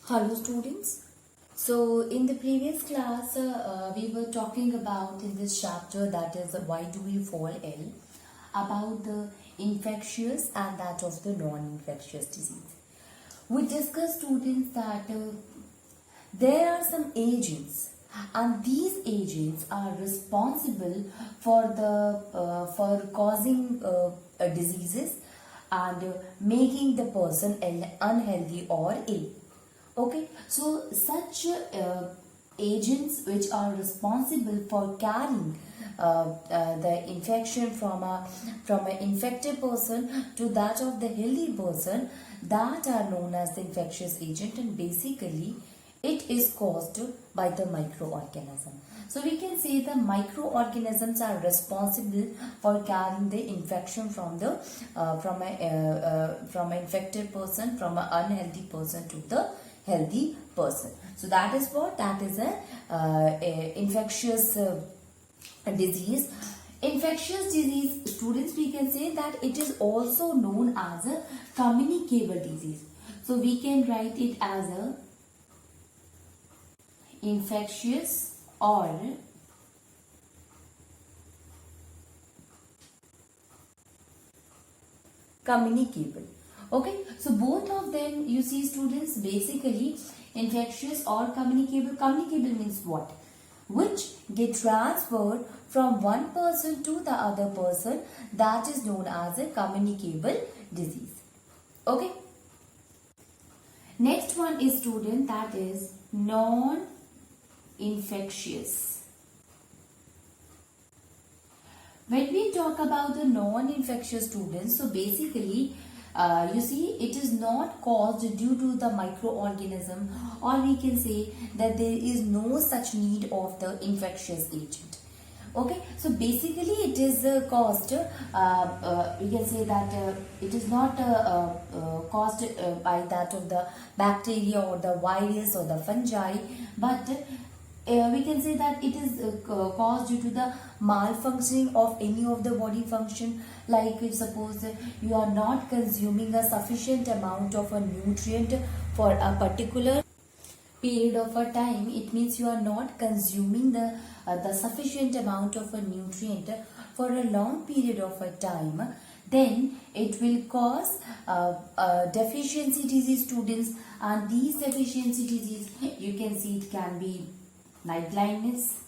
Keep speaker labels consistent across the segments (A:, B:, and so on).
A: Hello students. So in the previous class we were talking about in this chapter, that is why do we fall ill, about the infectious and that of the non-infectious disease. We discussed students that there are some agents and these agents are responsible for causing diseases and making the person unhealthy or ill. Okay, so such agents which are responsible for carrying the infection from an infected person to that of the healthy person, that are known as the infectious agent, and basically it is caused by the microorganism. So we can say the microorganisms are responsible for carrying the infection from the from an infected person, from an unhealthy person to the healthy person. So that is what, that is a infectious disease. Infectious disease, students, we can say that it is also known as a communicable disease. So we can write it as a infectious or communicable. Okay, so both of them, you see students, basically infectious or communicable. Communicable means what? Which get transferred from one person to the other person, that is known as a communicable disease. Okay, next one is student, that is non-infectious. When we talk about the non-infectious students, so basically you see it is not caused due to the microorganism, or we can say that there is no such need of the infectious agent. Okay, so basically it is caused, we can say that it is not caused by that of the bacteria or the virus or the fungi, but we can say that it is caused due to the malfunctioning of any of the body function. Like if suppose you are not consuming a sufficient amount of a nutrient for a particular period of a time, it means you are not consuming the sufficient amount of a nutrient for a long period of a time, then it will cause deficiency disease, students. And these deficiency disease, you can see it can be night blindness,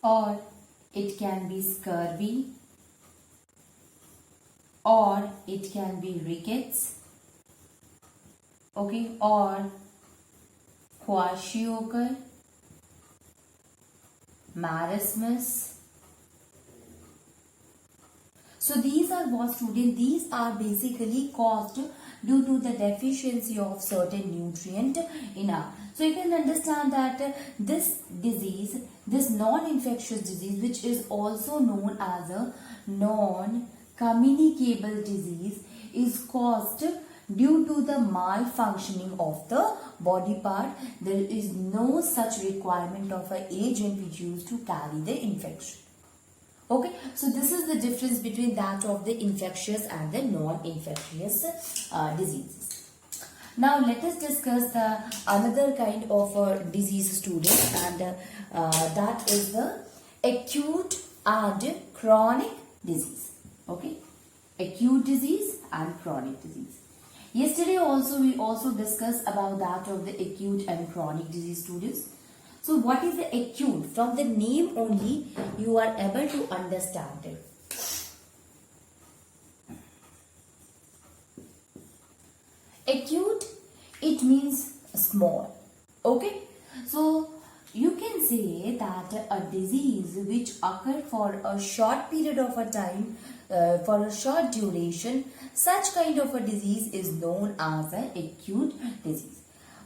A: or it can be scurvy, or it can be rickets, okay, or kwashiorkor, marasmus. So these are what, student, these are basically caused due to the deficiency of certain nutrient in our. So you can understand that this disease, this non-infectious disease, which is also known as a non-communicable disease, is caused due to the malfunctioning of the body part. There is no such requirement of an agent which used to carry the infection. Okay, so this is the difference between that of the infectious and the non-infectious diseases. Now let us discuss the another kind of disease, students, and that is the acute and chronic disease. Okay, acute disease and chronic disease. Yesterday also we also discussed about that of the acute and chronic disease, students. So what is the acute? From the name only you are able to understand it. Acute, it means small. Okay, so you can say that a disease which occurred for a short period of a time, for a short duration, such kind of a disease is known as an acute disease.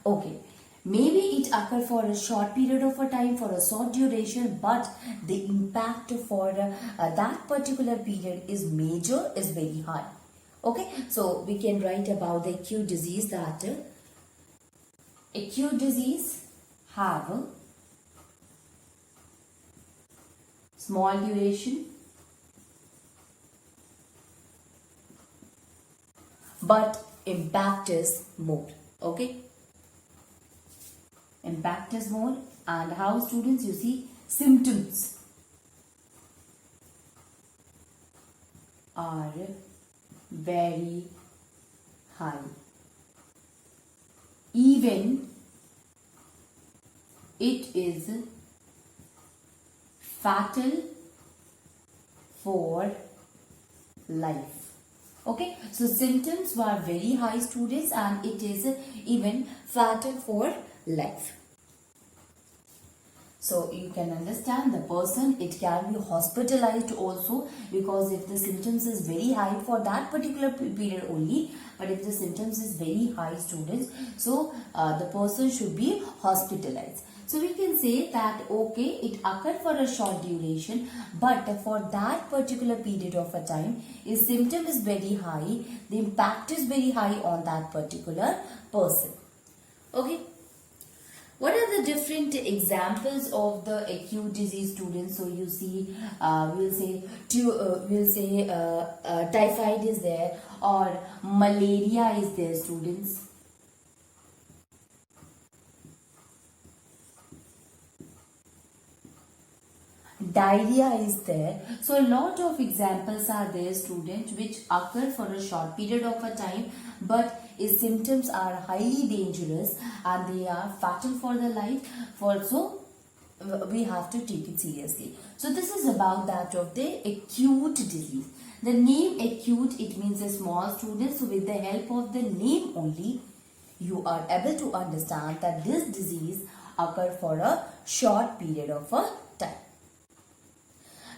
A: Okay, maybe it occurred for a short period of a time, for a short duration, but the impact for that particular period is major, is very high. Okay, so we can write about the acute disease that acute disease have a small duration, but impact is more. Okay, impact is more. And how, students, you see, symptoms are very high. Even it is fatal for life. Okay, so symptoms were very high, students, and it is even fatal for life. So you can understand the person, it can be hospitalized also, because if the symptoms is very high for that particular period only, but if the symptoms is very high, students, so the person should be hospitalized. So we can say that okay, it occurred for a short duration, but for that particular period of a time, if symptom is very high, the impact is very high on that particular person. Okay. What are the different examples of the acute disease, students? So you see, we'll say typhoid is there, or malaria is there, students. Diarrhea is there. So a lot of examples are there, students, which occur for a short period of a time, but its symptoms are highly dangerous and they are fatal for the life. Also, we have to take it seriously. So this is about that of the acute disease. The name acute, it means a small, student. So with the help of the name only, you are able to understand that this disease occurred for a short period of a time.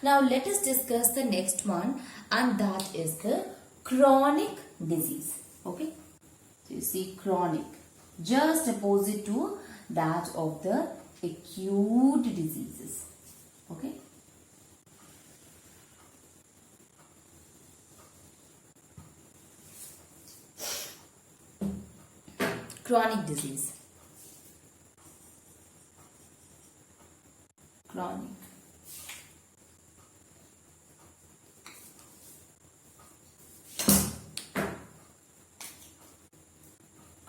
A: Now let us discuss the next one, and that is the chronic disease. Okay, so you see, chronic, just opposite to that of the acute diseases. Okay, chronic disease. Chronic.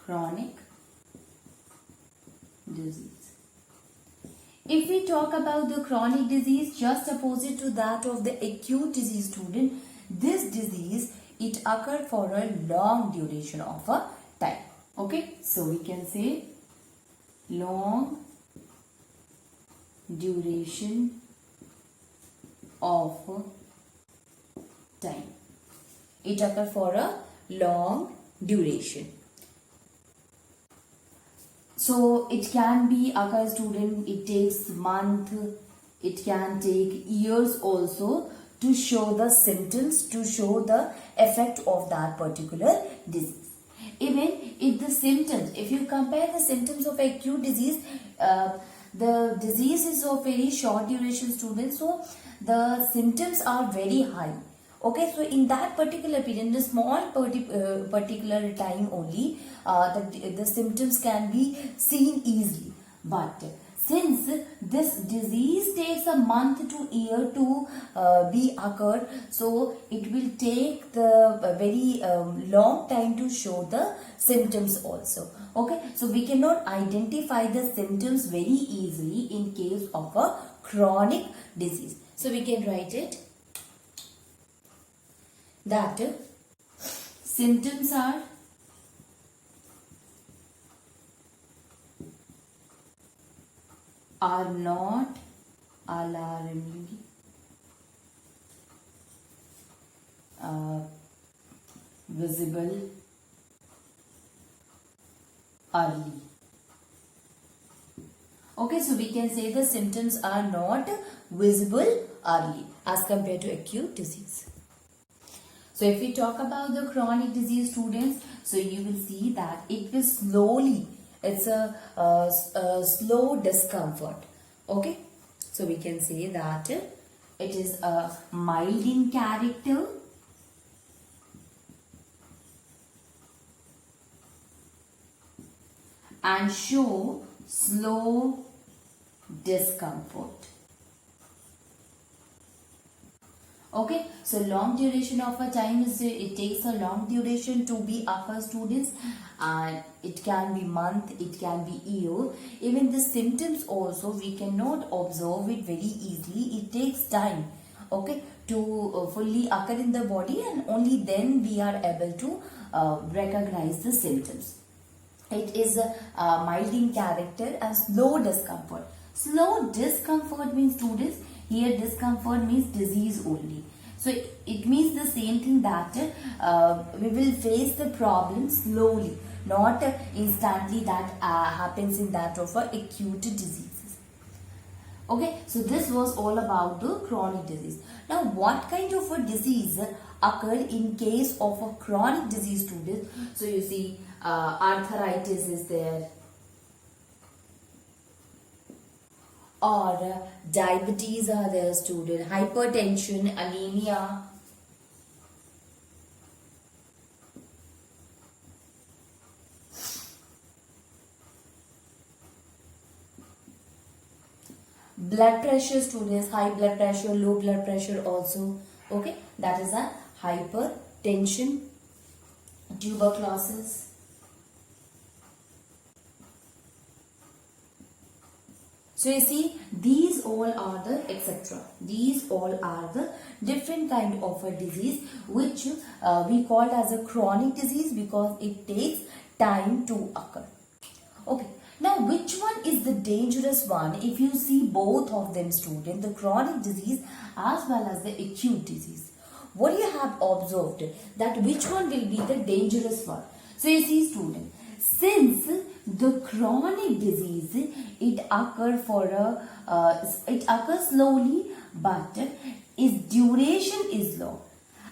A: Chronic disease. If we talk about the chronic disease, just opposite to that of the acute disease, student, this disease, it occurred for a long duration of a time. Okay, so we can say long duration of time. It occurred for a long duration. So it can be occur, student, it takes month, it can take years also to show the symptoms, to show the effect of that particular disease. Even if the symptoms, if you compare the symptoms of acute disease, the disease is of very short duration, students, so the symptoms are very high. Okay, so in that particular period, in the small particular time only, the symptoms can be seen easily. But since this disease takes a month to year to be occurred, so it will take the very long time to show the symptoms also. Okay, so we cannot identify the symptoms very easily in case of a chronic disease. So we can write it that symptoms are not alarmingly visible early. Okay, so we can say the symptoms are not visible early as compared to acute disease. So if we talk about the chronic disease, students, so you will see that it will slowly, it's a slow discomfort. Okay, so we can say that it is a mild in character, and show slow discomfort. Okay, so long duration of a time is it takes a long duration to be occur, students, and it can be month, it can be year. Even the symptoms also we cannot observe it very easily. It takes time, okay, to fully occur in the body, and only then we are able to recognize the symptoms. It is mild in character and slow discomfort. Slow discomfort means, students, here discomfort means disease only. So it means the same thing, that we will face the problem slowly, not instantly, that happens in that of acute diseases. Okay, so this was all about the chronic disease. Now, what kind of a disease occur in case of a chronic disease, students? So you see, arthritis is there, or diabetes are there, student, hypertension, anemia. Blood pressure, students, high blood pressure, low blood pressure also. Okay, that is a hypertension, tuberculosis. So you see, these all are the etc. These all are the different kind of a disease which we call as a chronic disease because it takes time to occur. Okay. Now, which one is the dangerous one? If you see both of them, student, the chronic disease as well as the acute disease, what you have observed, that which one will be the dangerous one? So you see, student, since the chronic disease, it occurs slowly, but its duration is long.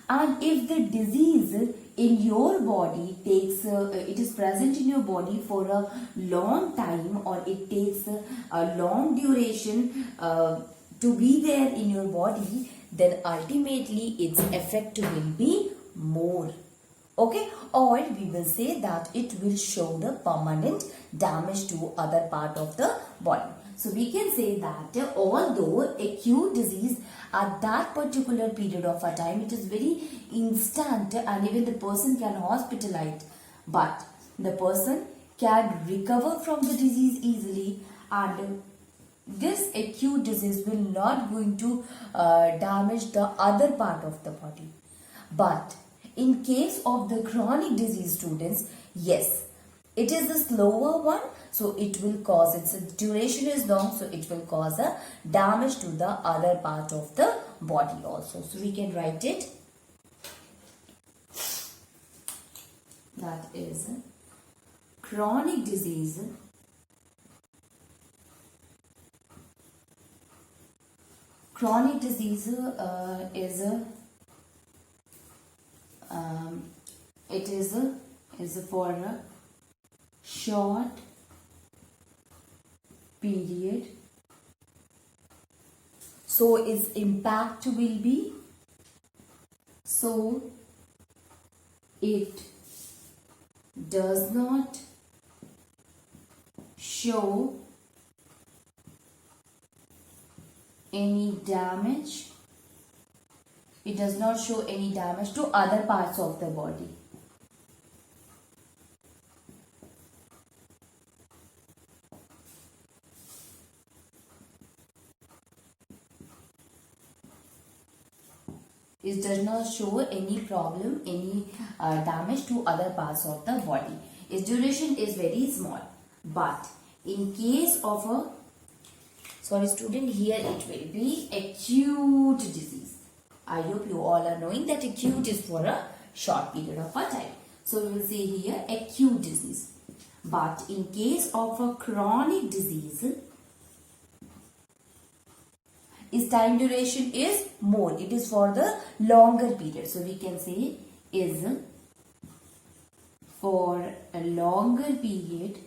A: And if the disease in your body takes, it is present in your body for a long time, or it takes a long duration to be there in your body, then ultimately its effect will be more. Okay, or we will say that it will show the permanent damage to other part of the body. So we can say that although acute disease at that particular period of a time, it is very instant and even the person can hospitalize, but the person can recover from the disease easily, and this acute disease will not going to damage the other part of the body. But in case of the chronic disease, students, yes, it is the slower one, so it will cause, its duration is long, so it will cause a damage to the other part of the body also. So we can write it. That is chronic disease. Chronic disease is it is for a short period, so its impact will be, so it does not show any damage. It does not show any damage to other parts of the body. It does not show any problem, any damage to other parts of the body. Its duration is very small. But in case of a, sorry student, here it will be acute disease. I hope you all are knowing that acute is for a short period of a time. So we will say here acute disease. But in case of a chronic disease, its time duration is more. It is for the longer period. So we can say is for a longer period.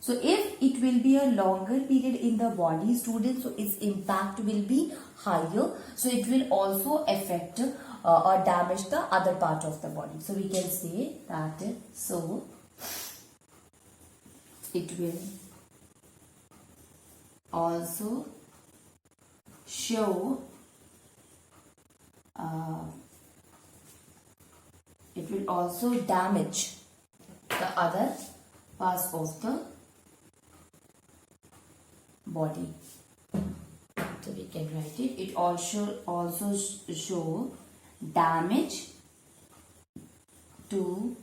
A: So if it will be a longer period in the body, students, so its impact will be higher. So it will also affect or damage the other part of the body. So we can say that so it will also show uh, it will also damage the other parts of the body. So we can write it. It also show damage to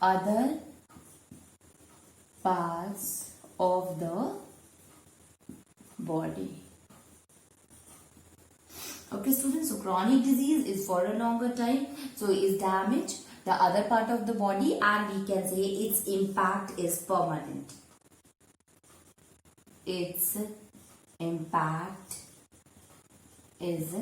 A: other parts of the body. Okay, students, so chronic disease is for a longer time, so is damage the other part of the body, and we can say its impact is permanent. Its impact is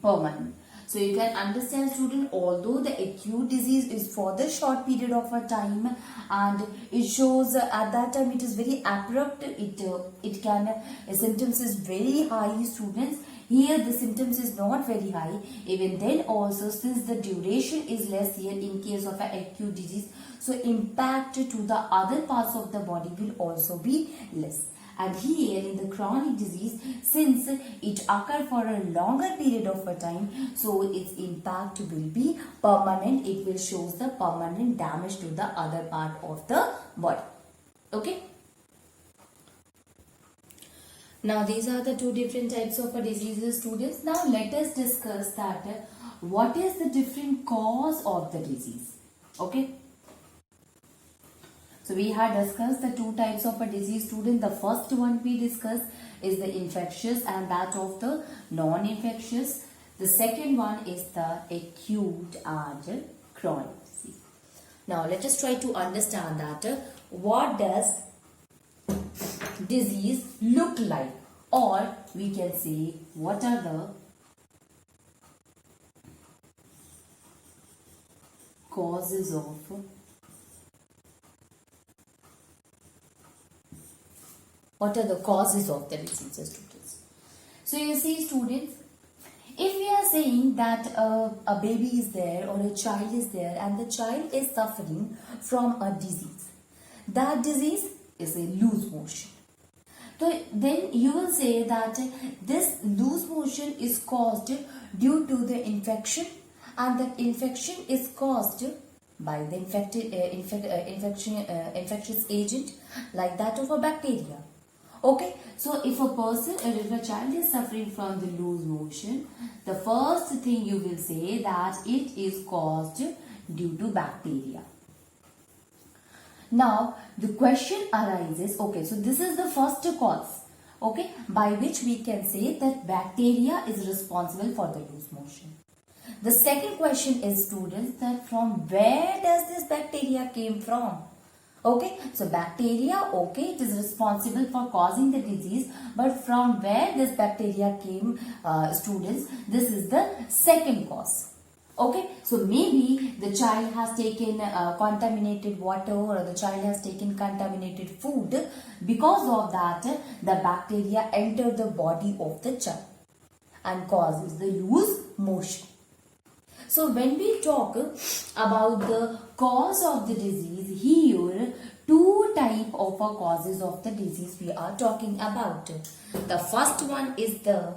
A: permanent. So you can understand, student, although the acute disease is for the short period of a time and it shows at that time it is very abrupt, it can symptoms is very high, students. Here the symptoms is not very high. Even then also, since the duration is less here in case of an acute disease, so impact to the other parts of the body will also be less. And here in the chronic disease, since it occurs for a longer period of a time, so its impact will be permanent. It will show the permanent damage to the other part of the body. Okay. Now these are the two different types of diseases, students. Now let us discuss that what is the different cause of the disease. Okay. So we had discussed the two types of a disease, student. The first one we discussed is the infectious and that of the non-infectious. The second one is the acute and chronic disease. Now let us try to understand that what does disease look like, or we can say what are the causes of the diseases, students. So you see, students, if we are saying that a baby is there or a child is there and the child is suffering from a disease, that disease is a loose motion. So then you will say that this loose motion is caused due to the infection, and that infection is caused by the infectious agent like that of a bacteria. Okay, so if a child is suffering from the loose motion, the first thing you will say that it is caused due to bacteria. Now the question arises, okay, so this is the first cause, okay, by which we can say that bacteria is responsible for the loose motion. The second question is, students, that from where does this bacteria came from? Okay, so bacteria, okay, it is responsible for causing the disease, but from where this bacteria came, students, this is the second cause. Okay, so maybe the child has taken contaminated water, or the child has taken contaminated food. Because of that, the bacteria enter the body of the child and causes the loose motion. So when we talk about the cause of the disease, here two type of causes of the disease we are talking about. The first one is the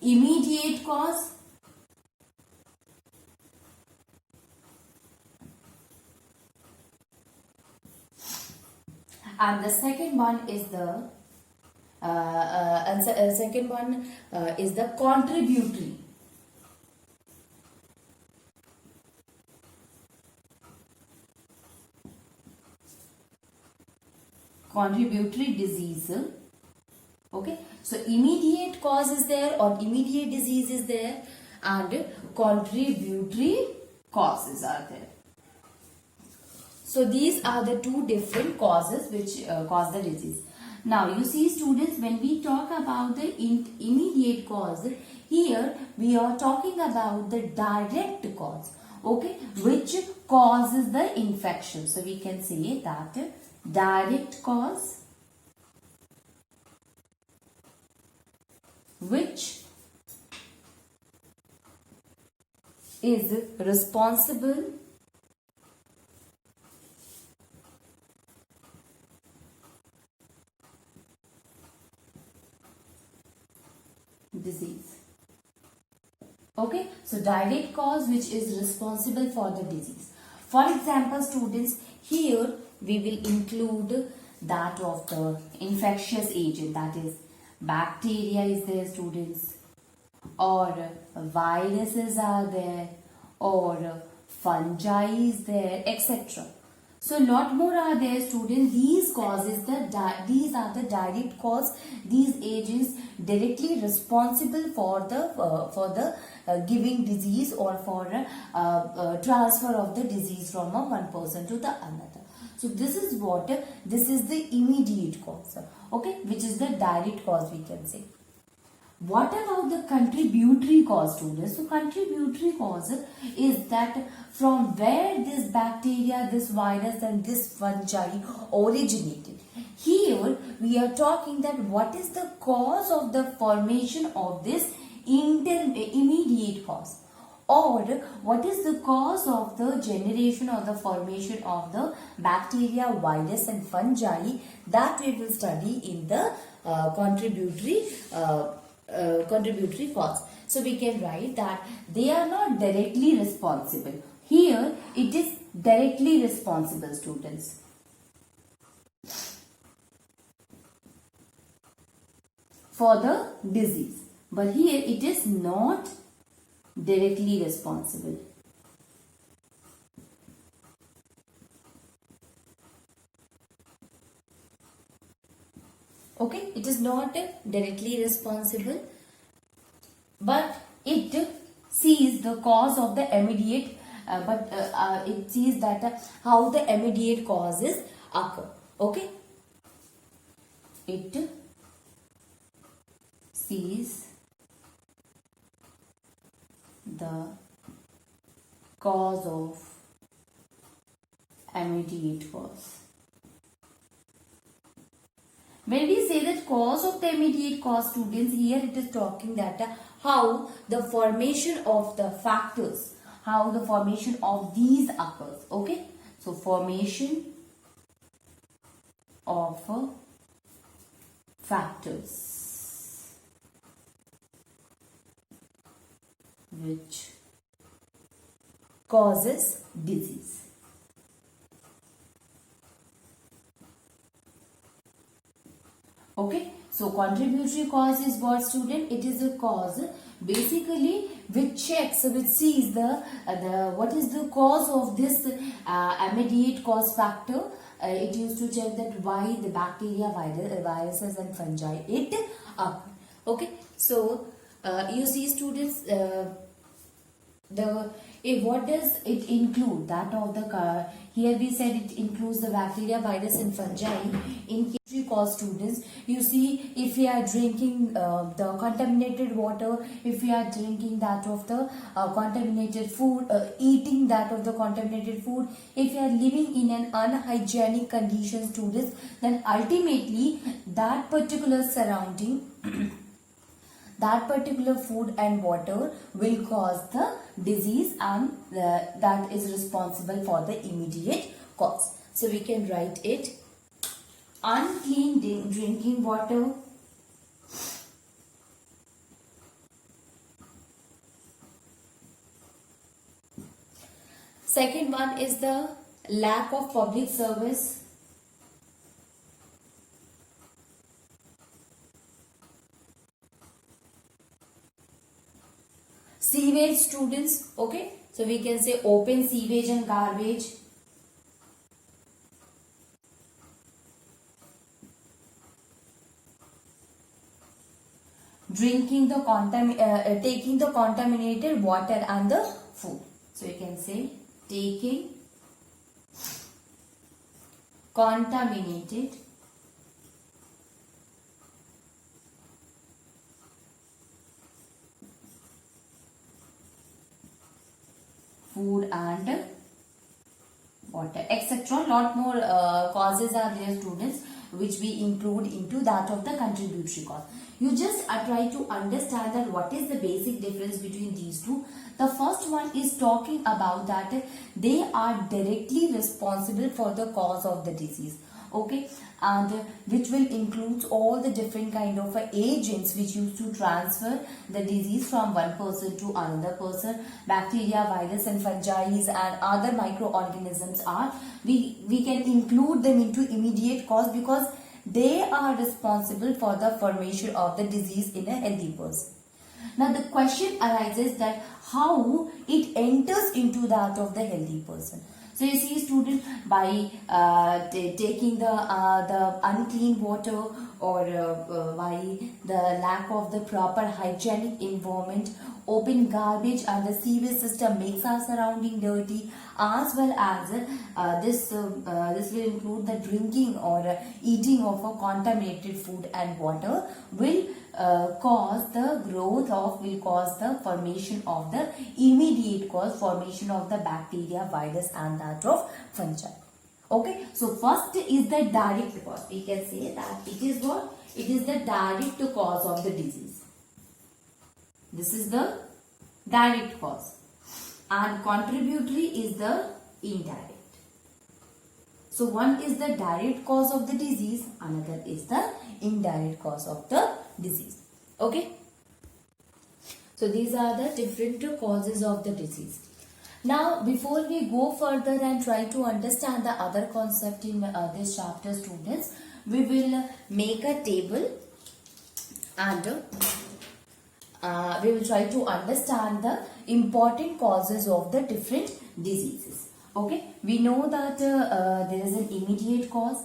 A: immediate cause, and the second one is the contributory. Contributory disease. Okay, so immediate cause is there or immediate disease is there, and contributory causes are there. So these are the two different causes which cause the disease. Now you see, students, when we talk about the immediate cause, here we are talking about the direct cause, okay, which causes the infection. So we can say that direct cause which is responsible So direct cause which is responsible for the disease. For example, students, here we will include that of the infectious agent, that is bacteria is there, students, or viruses are there, or fungi is there, etc. So lot more are there, students. These causes these are the direct cause. These agents directly responsible for the giving disease or for transfer of the disease from one person to the another. So this is what this is the immediate cause, okay, which is the direct cause we can say. What about the contributory cause, students? So contributory cause is that from where this bacteria, this virus and this fungi originated. Here we are talking that what is the cause of the formation of this immediate cause, or what is the cause of the generation or the formation of the bacteria, virus and fungi, that we will study in the contributory cause. So we can write that they are not directly responsible. Here it is directly responsible, students. For the disease. But here it is not directly responsible. Okay, it is not directly responsible, but it sees the cause of the immediate, it sees that how the immediate causes occur. Okay, it sees the cause of immediate cause. When we say that cause of the immediate cause, students, here it is talking that how the formation of the factors, how the formation of these occurs. Okay, so formation of factors which causes disease. Okay, so contributory cause is what, student? It is a cause basically which checks, which sees the what is the cause of this immediate cause factor. It used to check that why the bacteria, viruses and fungi it up. Okay, so you see, students, what does it include? That of the here we said it includes the bacteria, virus and fungi. In case cause, students, you see, if we are drinking the contaminated water, if we are drinking that of the contaminated food, eating that of the contaminated food, if we are living in an unhygienic condition, students, then ultimately that particular surrounding that particular food and water will cause the disease, and that is responsible for the immediate cause. So we can write it: unclean drinking water, second one is the lack of public service, sewage, students. Okay, so we can say open sewage and garbage, drinking the taking the contaminated water and the food. So you can say taking contaminated food and water, etc. Lot more causes are there, students, which we include into that of the contributory cause. You just try to understand that what is the basic difference between these two. The first one is talking about that they are directly responsible for the cause of the disease, okay, and which will include all the different kind of agents which used to transfer the disease from one person to another person. Bacteria, virus and fungi and other microorganisms are, we can include them into immediate cause because they are responsible for the formation of the disease in a healthy person. Now the question arises that how it enters into that of the healthy person. So you see, student, by taking the unclean water or by the lack of the proper hygienic environment, open garbage and the sewage system makes our surrounding dirty, as well as this will include the drinking or eating of a contaminated food and water will cause the growth of, will cause the formation of the immediate cause, formation of the bacteria, virus and that of fungi. Okay, so first is the direct cause. We can say that it is what? It is the direct cause of the disease. This is the direct cause, and contributory is the indirect. So one is the direct cause of the disease, another is the indirect cause of the disease. Okay, so these are the different causes of the disease. Now before we go further and try to understand the other concept in this chapter, students, we will make a table and we will try to understand the important causes of the different diseases. Okay, we know that there is an immediate cause,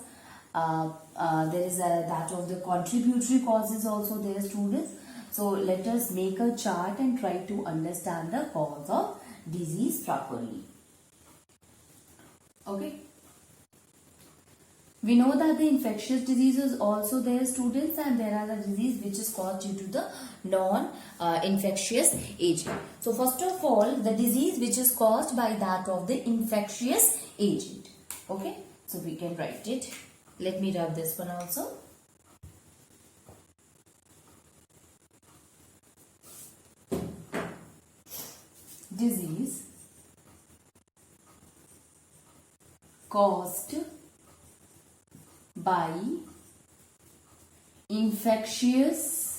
A: there is that of the contributory causes also there, students. So let us make a chart and try to understand the cause of disease properly. Okay, we know that the infectious disease is also there, students, and there are the disease which is caused due to the non-infectious agent. So first of all, the disease which is caused by that of the infectious agent. Okay, so we can write it. Let me rub this one also. Disease caused by infectious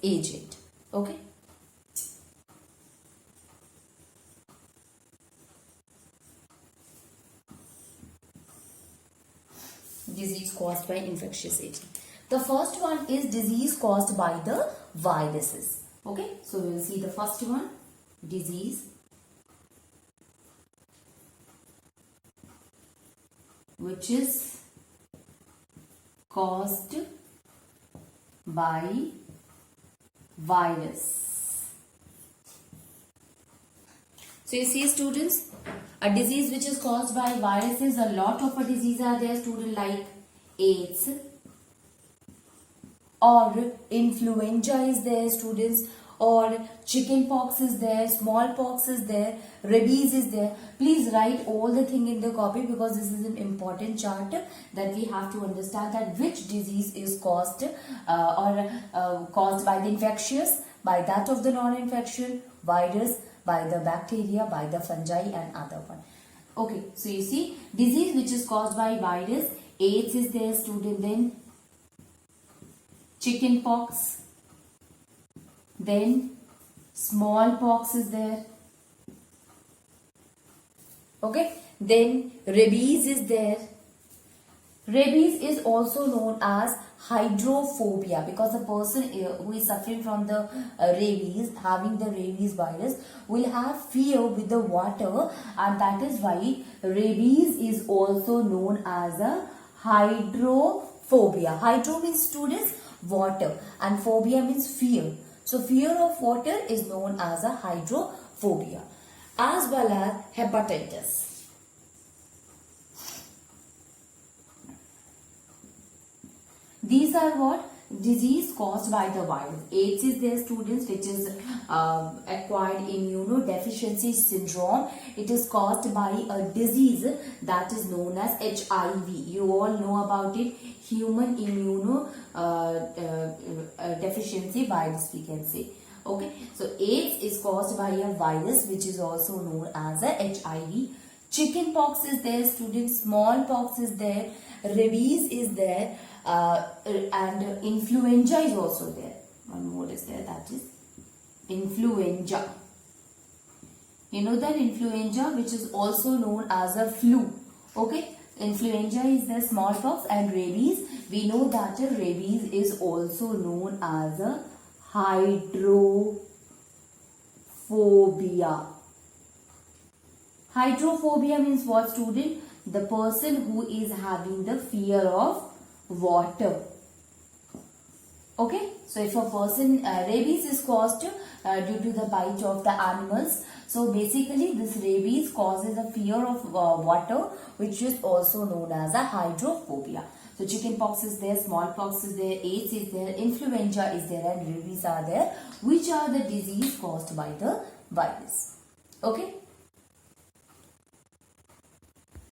A: agent. Okay, disease caused by infectious agent. The first one is disease caused by the viruses. Okay, so we will see the first one, disease which is caused by virus. So you see, students, a disease which is caused by viruses, a lot of a disease are there, student, like AIDS or influenza is there, students, or chicken pox is there, smallpox is there, rabies is there. Please write all the thing in the copy because this is an important chart that we have to understand that which disease is caused caused by the infectious, by that of the non-infection, virus, by the bacteria, by the fungi and other one. Okay, so you see, disease which is caused by virus, AIDS is there, student, then chicken pox, then smallpox is there. Okay, then rabies is there. Rabies is also known as hydrophobia because the person who is suffering from the rabies, having the rabies virus, will have fear with the water, and that is why rabies is also known as a hydrophobia. Hydro means, students, water, and phobia means fear. So fear of water is known as a hydrophobia, as well as hepatitis. These are what? Disease caused by the virus. AIDS is there, students, which is acquired immunodeficiency syndrome. It is caused by a disease that is known as HIV. You all know about it. Human immunodeficiency virus, we can say. Okay, so AIDS is caused by a virus which is also known as a HIV. Chicken pox is there, students. Smallpox is there. Rabies is there, and influenza is also there. One more is there, that is influenza. You know that influenza, which is also known as a flu. Okay, influenza is the smallpox, and rabies. We know that rabies is also known as a hydrophobia. Hydrophobia means what, student? The person who is having the fear of water. Okay, so if a person, rabies is caused due to the bite of the animals. So basically this rabies causes a fear of water, which is also known as a hydrophobia. So chicken pox is there, smallpox is there, AIDS is there, influenza is there, and rabies are there, which are the disease caused by the virus. Okay.